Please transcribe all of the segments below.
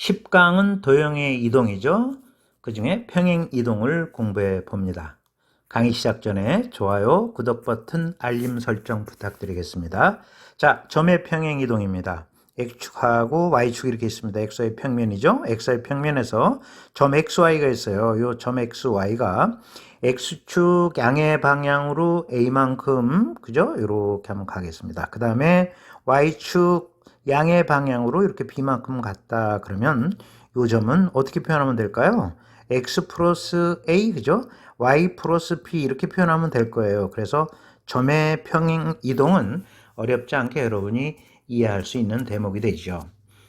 10강은 도형의 이동이죠. 그 중에 평행 이동을 공부해 봅니다. 강의 시작 전에 좋아요, 구독 버튼, 알림 설정 부탁드리겠습니다. 자, 점의 평행 이동입니다. X축하고 Y축 이렇게 있습니다. XY 평면이죠. XY 평면에서 점 XY가 있어요. 이 점 XY가 X축 양의 방향으로 A만큼, 그죠? 이렇게 한번 가겠습니다. 그 다음에 Y축 양의 방향으로 이렇게 B만큼 갔다 그러면 이 점은 어떻게 표현하면 될까요? X 플러스 A, 그죠? Y 플러스 P 이렇게 표현하면 될 거예요. 그래서 점의 평행 이동은 어렵지 않게 여러분이 이해할 수 있는 대목이 되죠.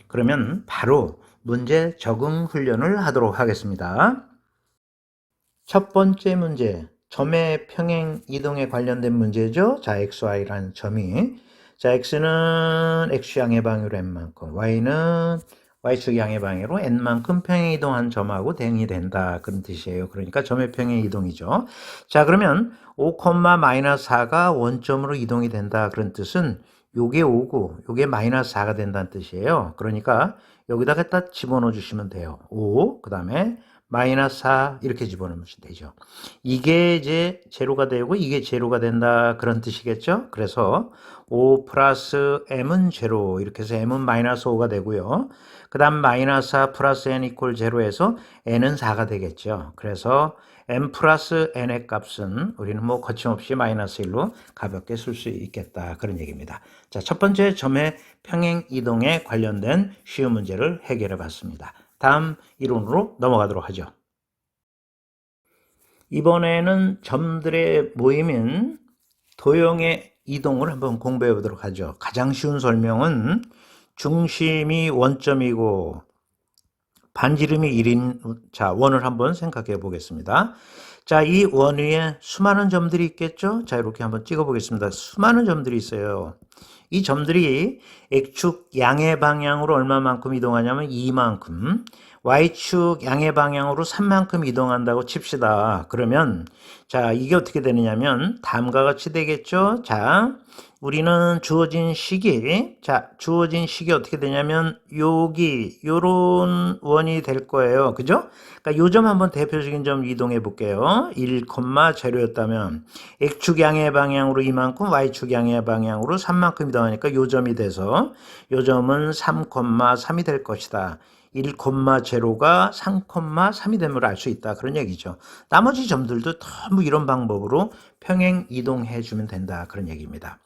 그러면 바로 문제 적응 훈련을 하도록 하겠습니다. 첫 번째 문제, 점의 평행 이동에 관련된 문제죠. 자, XY라는 점이. 자, X는 X양의 방향으로 N만큼, Y는 Y축 양의 방향으로 N만큼 평행 이동한 점하고 대응이 된다. 그런 뜻이에요. 그러니까 점의 평행 이동이죠. 자, 그러면 5,-4가 원점으로 이동이 된다. 그런 뜻은 요게 5고 요게 -4가 된다는 뜻이에요. 그러니까 여기다가 딱 집어넣어 주시면 돼요. 5, 그 다음에 -4 이렇게 집어넣으면 되죠. 이게 이제 제로가 되고 이게 제로가 된다 그런 뜻이겠죠. 그래서 5 플러스 m은 제로 이렇게 해서 m은 -5가 되고요. 그 다음 -4 플러스 n 이퀄 제로에서 n은 4가 되겠죠. 그래서 m 플러스 n의 값은 우리는 뭐 거침없이 -1로 가볍게 쓸 수 있겠다 그런 얘기입니다. 자, 첫 번째 점의 평행 이동에 관련된 쉬운 문제를 해결해 봤습니다. 다음 이론으로 넘어가도록 하죠. 이번에는 점들의 모임인 도형의 이동을 한번 공부해 보도록 하죠. 가장 쉬운 설명은 중심이 원점이고 반지름이 1인 자, 원을 한번 생각해 보겠습니다. 자, 이 원 위에 수많은 점들이 있겠죠? 자, 이렇게 한번 찍어 보겠습니다. 수많은 점들이 있어요. 이 점들이 X축 양의 방향으로 얼마만큼 이동하냐면 2만큼, Y축 양의 방향으로 3만큼 이동한다고 칩시다. 그러면 자, 이게 어떻게 되느냐면 다음과 같이 되겠죠? 자, 우리는 주어진 식이 어떻게 되냐면 여기 요런 원이 될 거예요. 그죠? 그러니까 요 점 한번 대표적인 점 이동해 볼게요. 1, 제로였다면 X축 양의 방향으로 이만큼, Y축 양의 방향으로 3만큼 이동하니까 요 점이 돼서 요 점은 3,3이 될 것이다. 1, 제로가 3,3이 됨을 알 수 있다. 그런 얘기죠. 나머지 점들도 전부 이런 방법으로 평행 이동해 주면 된다. 그런 얘기입니다.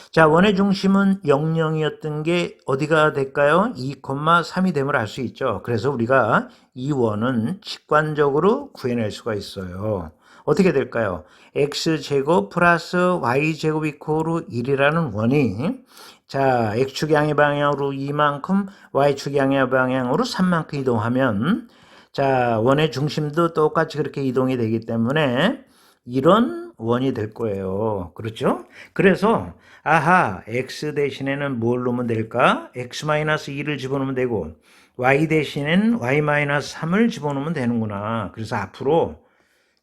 자, 원의 중심은 00이었던 게 어디가 될까요? 2,3이 됨을 알 수 있죠. 그래서 우리가 이 원은 직관적으로 구해낼 수가 있어요. 어떻게 될까요? x제곱 플러스 y제곱 이코르 1이라는 원이 자, x축 양의 방향으로 2만큼 y축 양의 방향으로 3만큼 이동하면 자, 원의 중심도 똑같이 그렇게 이동이 되기 때문에 이런 원이 될 거예요. 그렇죠? 그래서 아하, x 대신에는 뭘 넣으면 될까? x-2를 집어넣으면 되고 y 대신에는 y-3을 집어넣으면 되는구나. 그래서 앞으로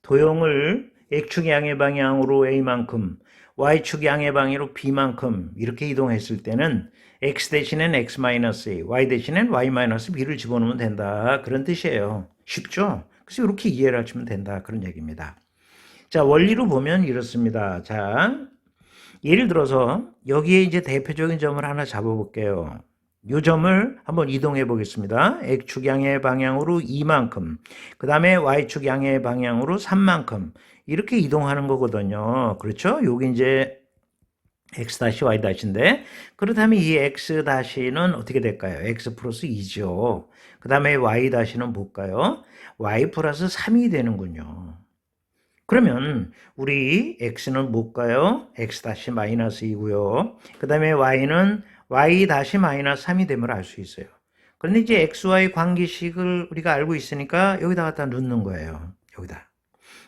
도형을 x축 양의 방향으로 a만큼 y축 양의 방향으로 b만큼 이렇게 이동했을 때는 x 대신엔 x-a, y 대신엔 y-b를 집어넣으면 된다. 그런 뜻이에요. 쉽죠? 그래서 이렇게 이해를 하시면 된다. 그런 얘기입니다. 자, 원리로 보면 이렇습니다. 자, 예를 들어서 여기에 이제 대표적인 점을 하나 잡아볼게요. 이 점을 한번 이동해 보겠습니다. X축 양의 방향으로 2만큼, 그 다음에 Y축 양의 방향으로 3만큼 이렇게 이동하는 거거든요. 그렇죠? 여기 이제 X-Y-인데 그렇다면 이 X-는 어떻게 될까요? X 플러스 2죠. 그 다음에 Y-는 뭘까요? Y 플러스 3이 되는군요. 그러면 우리 x는 뭘까요? x-2고요. 그 다음에 y는 y-3이 됨을 알 수 있어요. 그런데 이제 xy 관계식을 우리가 알고 있으니까 여기다 갖다 넣는 거예요. 여기다.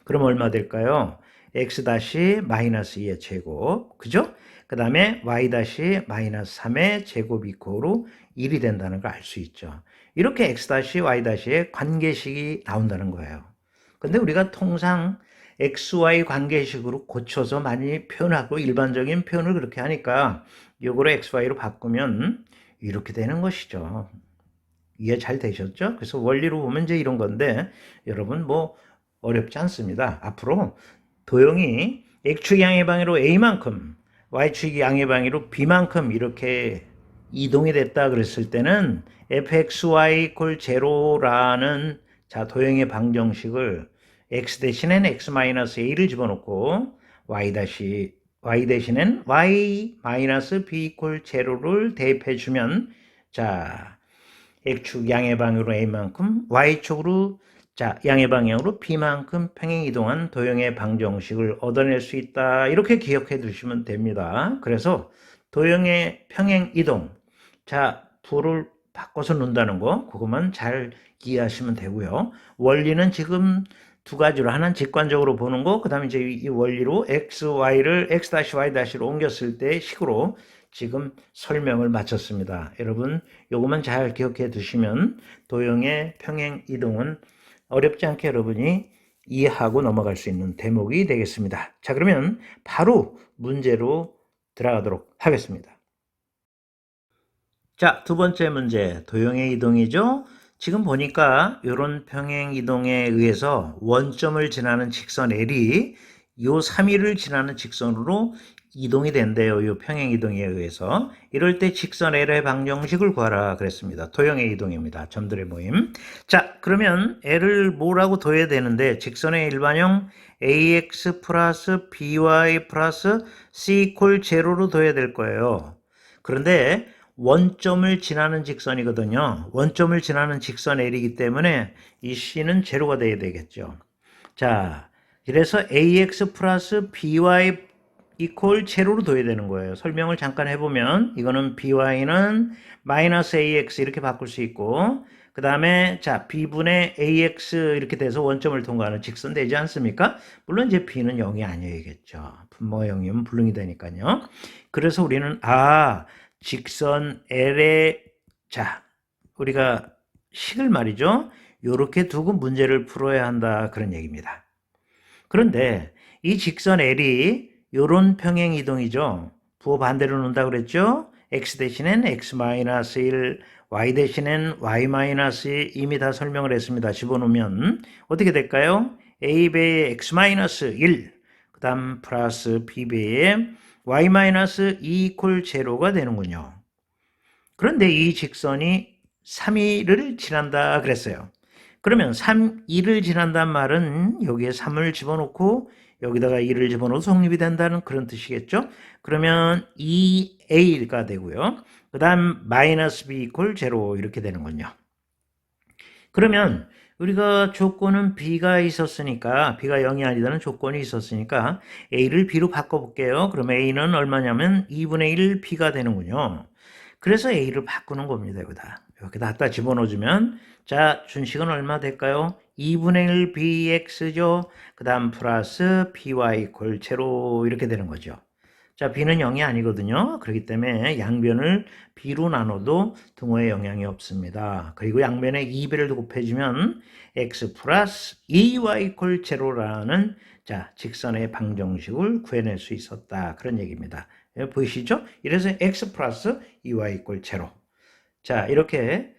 그럼 얼마 될까요? x-2의 제곱. 그죠? 그 다음에 y-3의 제곱 이코로 1이 된다는 걸 알 수 있죠. 이렇게 x-y-의 관계식이 나온다는 거예요. 근데 우리가 통상 XY 관계식으로 고쳐서 많이 표현하고 일반적인 표현을 그렇게 하니까 이거를 XY로 바꾸면 이렇게 되는 것이죠. 이해 잘 되셨죠? 그래서 원리로 보면 이제 이런 건데 여러분 뭐 어렵지 않습니다. 앞으로 도형이 X축 양의 방위로 A만큼 Y축 양의 방위로 B만큼 이렇게 이동이 됐다 그랬을 때는 fxy equal 제로라는 자 도형의 방정식을 x 대신엔 x-a를 집어넣고 y 대신엔 y-b equal 제로를 대입해 주면 자 x축 양의 방향으로 a만큼 y축으로 자 양의 방향으로 b만큼 평행 이동한 도형의 방정식을 얻어낼 수 있다. 이렇게 기억해 두시면 됩니다. 그래서 도형의 평행 이동 자 부를 바꿔서 놓는다는 거 그것만 잘 이해하시면 되고요. 원리는 지금 두 가지로 하나는 직관적으로 보는 거, 그 다음에 이제 이 원리로 x, y를 x-y-로 옮겼을 때 식으로 지금 설명을 마쳤습니다. 여러분 요것만 잘 기억해 두시면 도형의 평행 이동은 어렵지 않게 여러분이 이해하고 넘어갈 수 있는 대목이 되겠습니다. 자 그러면 바로 문제로 들어가도록 하겠습니다. 자, 두 번째 문제, 도형의 이동이죠. 지금 보니까 이런 평행 이동에 의해서 원점을 지나는 직선 L이 요 3위를 지나는 직선으로 이동이 된대요. 요 평행 이동에 의해서. 이럴 때 직선 L의 방정식을 구하라 그랬습니다. 도형의 이동입니다. 점들의 모임. 자, 그러면 L을 뭐라고 둬야 되는데 직선의 일반형 AX 플러스 BY 플러스 C 이퀄 제로로 둬야 될 거예요. 그런데 원점을 지나는 직선이거든요. 원점을 지나는 직선 L이기 때문에 이 C는 제로가 돼야 되겠죠. 자, 그래서 AX 플러스 BY 이퀄 제로로 둬야 되는 거예요. 설명을 잠깐 해보면 이거는 BY는 마이너스 AX 이렇게 바꿀 수 있고 그 다음에 자 B분의 AX 이렇게 돼서 원점을 통과하는 직선 되지 않습니까? 물론 이제 B는 0이 아니어야겠죠. 분모가 0이면 불능이 되니까요. 그래서 우리는 직선 L의 자 우리가 식을 말이죠. 이렇게 두고 문제를 풀어야 한다 그런 얘기입니다. 그런데 이 직선 L이 이런 평행 이동이죠. 부호 반대로 놓는다 그랬죠. x 대신엔 x-1, y 대신엔 y-2 이미 다 설명을 했습니다. 집어넣으면 어떻게 될까요? a배의 x-1 그 다음 플러스 b배의 y-2 이퀄 제로가 되는군요. 그런데 이 직선이 3위를 지난다 그랬어요. 그러면 2를 지난단 말은 여기에 3을 집어넣고 여기다가 2를 집어넣어서 성립이 된다는 그런 뜻이겠죠. 그러면 2a가 되고요. 그 다음 마이너스 b 이퀄 제로 이렇게 되는군요. 그러면 우리가 조건은 b가 있었으니까 b가 0이 아니다는 조건이 있었으니까 a를 b로 바꿔볼게요. 그러면 a는 얼마냐면 2분의 1 b가 되는군요. 그래서 a를 바꾸는 겁니다. 여기다 갖다 집어넣어주면 자 준식은 얼마 될까요? 2분의 1 bx죠. 그 다음 플러스 by 이퀄 제로 이렇게 되는 거죠. 자 b는 0이 아니거든요. 그렇기 때문에 양변을 b로 나눠도 등호에 영향이 없습니다. 그리고 양변에 2배를 곱해주면 x 플러스 2y 이퀄 제로라는 자 직선의 방정식을 구해낼 수 있었다. 그런 얘기입니다. 보이시죠? 이래서 x 플러스 2y 이퀄 제로. 자 이렇게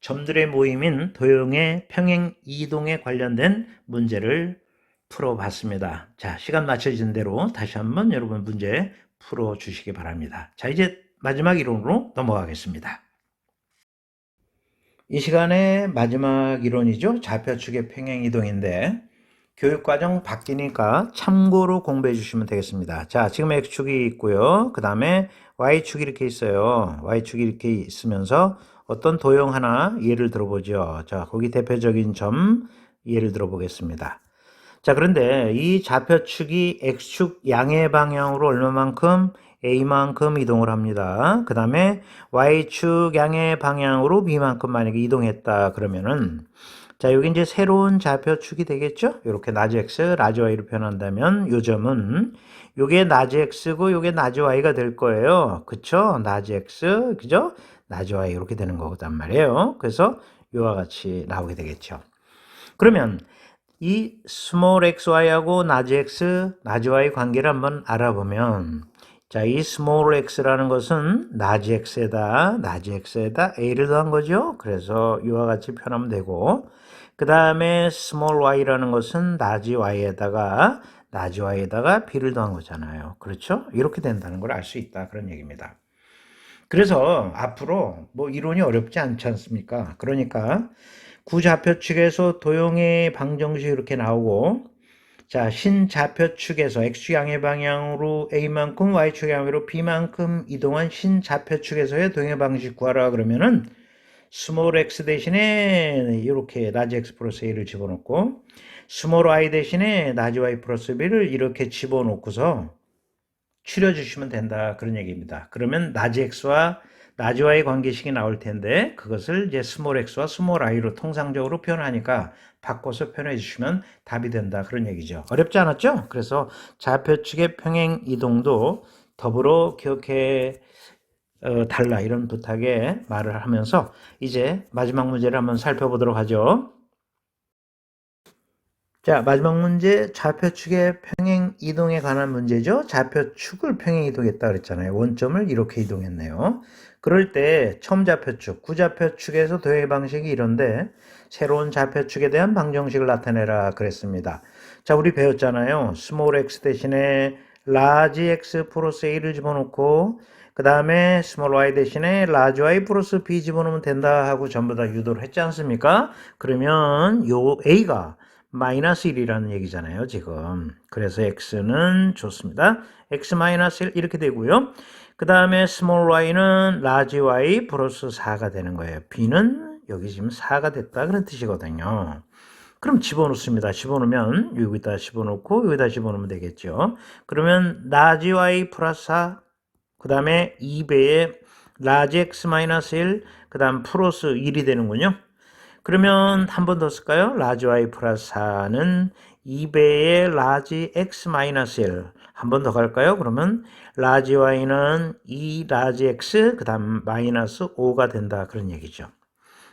점들의 모임인 도형의 평행 이동에 관련된 문제를 풀어봤습니다. 자, 시간 맞춰진 대로 다시 한번 여러분 문제 풀어주시기 바랍니다. 자, 이제 마지막 이론으로 넘어가겠습니다. 이 시간의 마지막 이론이죠. 좌표축의 평행 이동인데 교육과정 바뀌니까 참고로 공부해 주시면 되겠습니다. 자, 지금 X축이 있고요. 그 다음에 Y축이 이렇게 있어요. Y축이 이렇게 있으면서 어떤 도형 하나 예를 들어보죠. 자, 거기 대표적인 점 예를 들어보겠습니다. 자, 그런데 이 좌표축이 X축 양의 방향으로 얼마만큼? A만큼 이동을 합니다. 그 다음에 Y축 양의 방향으로 B만큼 만약에 이동했다 그러면은 자, 여기 이제 새로운 좌표축이 되겠죠? 이렇게 나즈 X, 라지 Y로 표현한다면 요 점은 요게 나즈 X고 요게 나즈 Y가 될 거예요. 그쵸? 나즈 X, 그죠? 나즈 Y 이렇게 되는 거단 말이에요. 그래서 요와 같이 나오게 되겠죠. 그러면 이 스몰 xy하고 나즈 x, 나즈 y 관계를 한번 알아보면 자, 이 small x라는 것은 large x에다 a를 더한 거죠. 그래서 이와 같이 표현하면 되고, 그 다음에 small y라는 것은 large y에다가 b를 더한 거잖아요. 그렇죠? 이렇게 된다는 걸 알 수 있다. 그런 얘기입니다. 그래서 앞으로 뭐 이론이 어렵지 않지 않습니까? 그러니까 구좌표축에서 도형의 방정식이 이렇게 나오고, 자, 신좌표축에서 x축양의 방향으로 a만큼 y축 양으로 b만큼 이동한 신좌표축에서의 도형의 방식 구하라 그러면은 스몰 x 대신에 이렇게 라지 x 플러스 a를 집어넣고 스몰 y 대신에 라지 y 플러스 b를 이렇게 집어넣고서 추려주시면 된다 그런 얘기입니다. 그러면 라지 x와 라지 y 관계식이 나올 텐데 그것을 이제 스몰 x와 스몰 i로 통상적으로 표현하니까 바꿔서 표현해 주시면 답이 된다 그런 얘기죠. 어렵지 않았죠? 그래서 좌표축의 평행 이동도 더불어 기억해 달라 이런 부탁에 말을 하면서 이제 마지막 문제를 한번 살펴보도록 하죠. 자, 마지막 문제 좌표축의 평행 이동에 관한 문제죠. 좌표축을 평행 이동했다 그랬잖아요. 원점을 이렇게 이동했네요. 그럴 때 처음 좌표축, 구좌표축에서 도형의 방식이 이런데 새로운 좌표축에 대한 방정식을 나타내라 그랬습니다. 자, 우리 배웠잖아요. 스몰 x 대신에 라지 x 플러스 a를 집어넣고 그 다음에 스몰 y 대신에 라지 y 플러스 b 집어넣으면 된다 하고 전부 다 유도를 했지 않습니까? 그러면 요 a가 마이너스 1이라는 얘기잖아요, 지금. 그래서 x는 좋습니다. x 마이너스 1 이렇게 되고요. 그 다음에 small y는 large y 플러스 4가 되는 거예요. b는 여기 지금 4가 됐다 그런 뜻이거든요. 그럼 집어넣습니다. 집어넣으면 여기다 집어넣고 여기다 집어넣으면 되겠죠. 그러면 large y 플러스 4, 그 다음에 2배의 large x 마이너스 1, 그 다음 플러스 1이 되는군요. 그러면 한 번 더 쓸까요? 라지 y 플러스 4는 2배의 라지 x 마이너스 1. 한 번 더 갈까요? 그러면 라지 y는 2 라지 x 그 다음 마이너스 5가 된다 그런 얘기죠.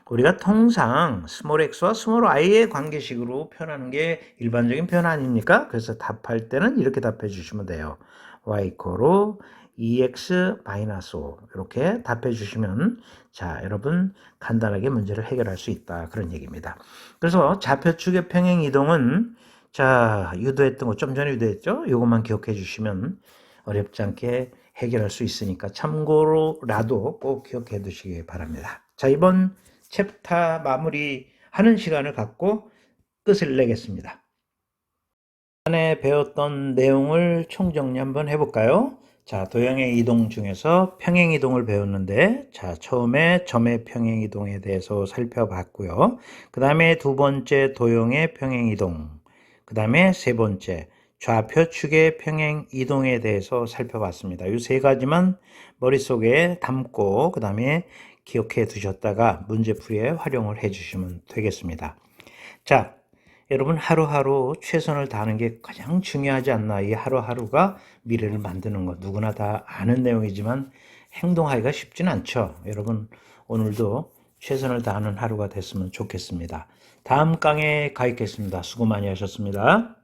우리가 통상 스몰 x와 스몰 y의 관계식으로 표현하는 게 일반적인 표현 아닙니까? 그래서 답할 때는 이렇게 답해 주시면 돼요. y 이퀄로 2x-5 이렇게 답해 주시면 자 여러분 간단하게 문제를 해결할 수 있다 그런 얘기입니다. 그래서 좌표축의 평행 이동은 자 유도했던 거 좀 전에 유도했죠? 이것만 기억해 주시면 어렵지 않게 해결할 수 있으니까 참고로라도 꼭 기억해 두시기 바랍니다. 자 이번 챕터 마무리하는 시간을 갖고 끝을 내겠습니다. 전에 배웠던 내용을 총정리 한번 해볼까요? 자, 도형의 이동 중에서 평행 이동을 배웠는데, 자, 처음에 점의 평행 이동에 대해서 살펴봤고요. 그 다음에 두 번째 도형의 평행 이동, 그 다음에 세 번째 좌표축의 평행 이동에 대해서 살펴봤습니다. 이 세 가지만 머릿속에 담고 그 다음에 기억해 두셨다가 문제풀이에 활용을 해 주시면 되겠습니다. 자, 여러분 하루하루 최선을 다하는 게 가장 중요하지 않나. 이 하루하루가 미래를 만드는 것 누구나 다 아는 내용이지만 행동하기가 쉽진 않죠. 여러분 오늘도 최선을 다하는 하루가 됐으면 좋겠습니다. 다음 강의에 가 있겠습니다. 수고 많이 하셨습니다.